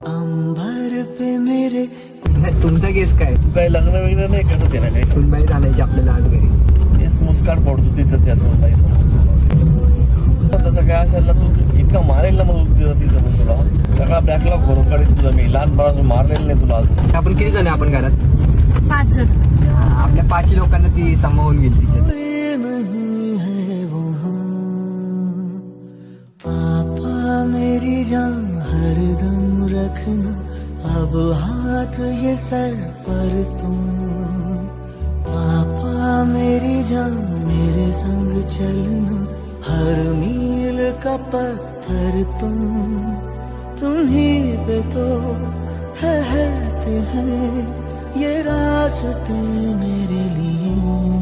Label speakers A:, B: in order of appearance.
A: अंबर पे मेरे
B: तुमचा केस काय?
C: तू काही लग्न वगैरे नाही करत आहे ना काही?
B: सुनबाई आणायची आपल्याला आज घरी.
C: तेच मुस्काट पडतो तिथं त्या सोनबाई समोर. तसं काय असेल ना, तू इतका मारेल ना मग तिथं मग तुला सगळा बॅकलॉग भरून काढेल तुला. मी लहानपणापासून मारलेलं नाही तुला अजून.
B: आपण किती जण आहे आपण घरात?
D: 5 जण.
B: आपल्या 5 लोकांना ती समावून गेली तिच्यात.
A: नहीं है वहाँ पापा मेरी जान हरदम रखना अब हाथ ये सर पर तुम पापा मेरी जान मेरे संग चलना हर मील का पत्थर तुम ही पे तो ठहरते हैं ये रास्ते मेरे लिए